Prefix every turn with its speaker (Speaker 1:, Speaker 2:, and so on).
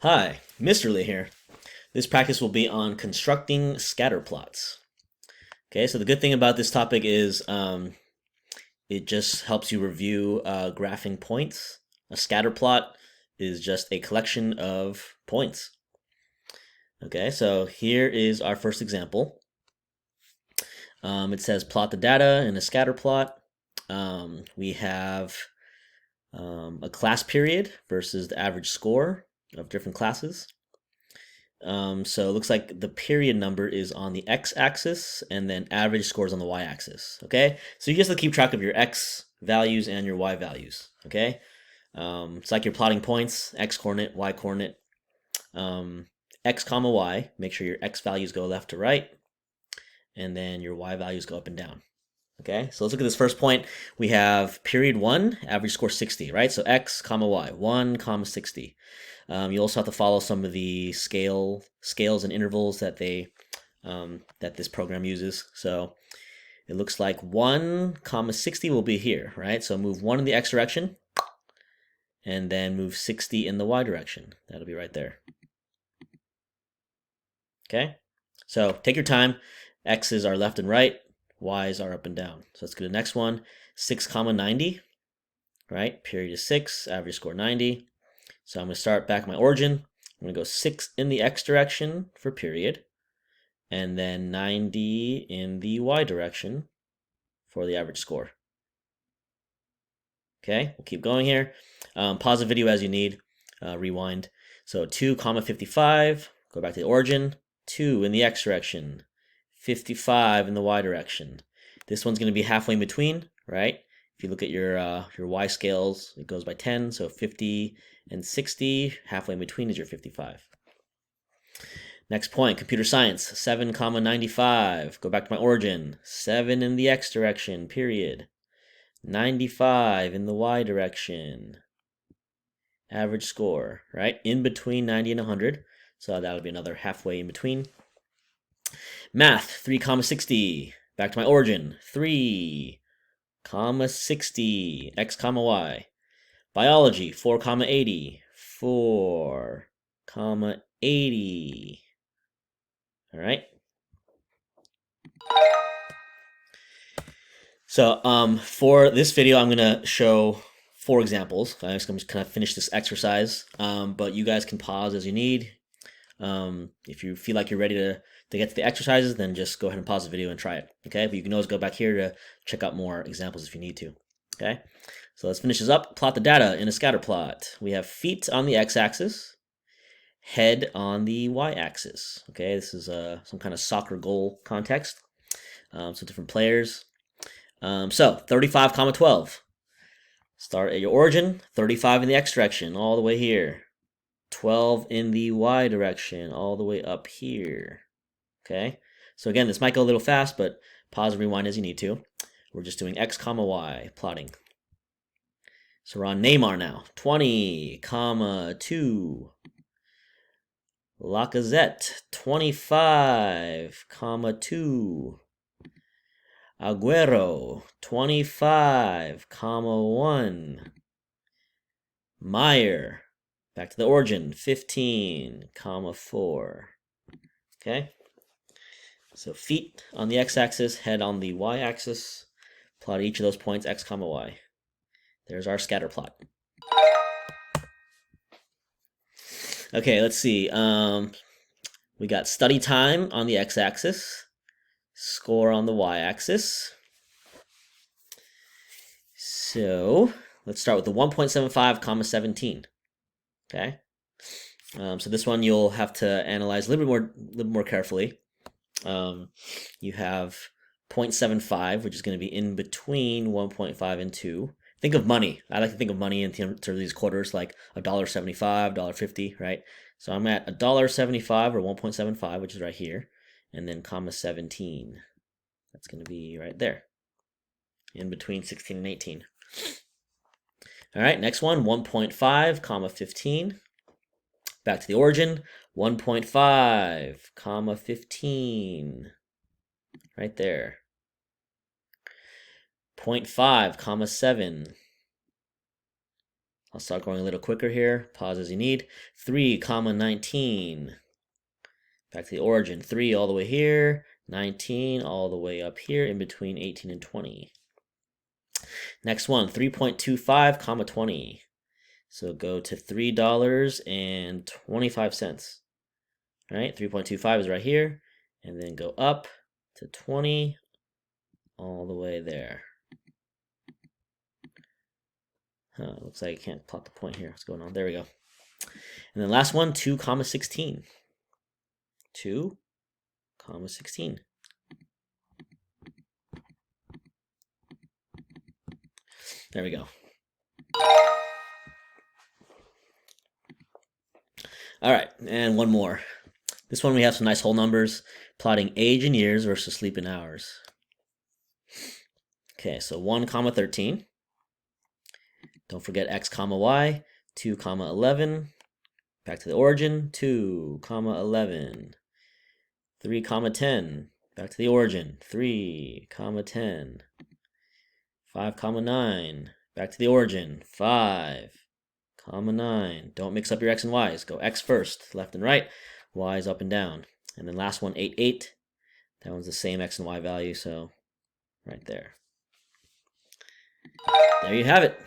Speaker 1: Hi, Mr. Lee here. This practice will be on constructing scatter plots. Okay, so the good thing about this topic is it just helps you review graphing points. A scatter plot is just a collection of points. Okay, so here is our first example. It says plot the data in a scatter plot. We have a class period versus the average score of different classes. So it looks like the period number is on the x-axis and then average scores on the y-axis. Okay, so you just have to keep track of your x values and your y values. Okay, it's like you're plotting points: x coordinate, y coordinate, x comma y. Make sure your x values go left to right, and then your y values go up and down. Okay, so let's look at this first point. We have period 1, average score 60, right? So x comma y, 1 comma 60. You also have to follow some of the scales and intervals that that this program uses. So it looks like 1 comma 60 will be here, right? So move 1 in the x direction, and then move 60 in the y direction. That'll be right there. Okay, so take your time. X's are left and right. Y's are up and down. So let's go to the next one. 6 comma 90, right? Period is 6, average score 90. So I'm going to start back at my origin. I'm going to go 6 in the x direction for period, and then 90 in the y direction for the average score. Okay, we'll keep going here. Pause the video as you need. Rewind. So 2 comma 55, go back to the origin. 2 in the x direction, 55 in the y direction. This one's going to be halfway in between, right? If you look at your y scales, it goes by 10, so 50 and 60, halfway in between is your 55. Next point, computer science, 7 comma 95. Go back to my origin. 7 in the x direction, period. 95 in the y direction. Average score, right? In between 90 and 100. So that'll be another halfway in between. Math, 3 comma 60. Back to my origin. 3 comma 60. X comma y. Biology, 4 comma 80. 4 comma 80. All right. So for this video, I'm going to show 4 examples. I'm just kind of finish this exercise, but you guys can pause as you need. If you feel like you're ready to get to the exercises, then just go ahead and pause the video and try it. Okay, but you can always go back here to check out more examples if you need to. Okay, so let's finish this up. Plot the data in a scatter plot. We have feet on the x-axis, head on the y-axis. Okay, this is some kind of soccer goal context. So different players. So 35 comma 12. Start at your origin. 35 in the x direction, all the way here. 12 in the y direction, all the way up here. Okay, so again, this might go a little fast, but pause and rewind as you need to. We're just doing x comma y, plotting. So we're on Neymar now. 20 comma 2. Lacazette, 25 comma 2. Aguero, 25 comma 1. Meyer, back to the origin, 15 comma 4. Okay, so feet on the x-axis, head on the y-axis. Plot each of those points, x comma y. There's our scatter plot. Okay, let's see. We got study time on the x-axis, score on the y-axis. So let's start with the 1.75 comma 17. Okay, so this one you'll have to analyze a little bit more carefully. You have 0.75, which is going to be in between 1.5 and 2. Think of money. I like to think of money in terms of these quarters, like $1.75, $1.50, right? So I'm at $1.75 or 1.75, which is right here, and then comma 17. That's going to be right there, in between 16 and 18. All right, next one, 1.5 comma 15. Back to the origin, 1.5 comma 15. Right there. 0.5 comma 7. I'll start going a little quicker here. Pause as you need. 3, comma 19. Back to the origin. 3 all the way here. 19 all the way up here in between 18 and 20. Next one, 3.25, comma 20. So go to $3.25. All right, 3.25 is right here. And then go up to 20 all the way there. Looks like I can't plot the point here. What's going on? There we go. And then last one, 2, comma 16. 2, comma 16. There we go. All right, and one more. This one we have some nice whole numbers, plotting age in years versus sleep in hours. Okay, so 1, comma 13. Don't forget x, comma y. 2, comma 11. Back to the origin. 2, comma 11. 3, comma 10. Back to the origin. 3, comma 10. 5, comma 9. Back to the origin. 5, comma 9. Don't mix up your x and y's. Go x first, left and right. Y's up and down. And then last one, 8, 8. That one's the same x and y value, so right there. There you have it.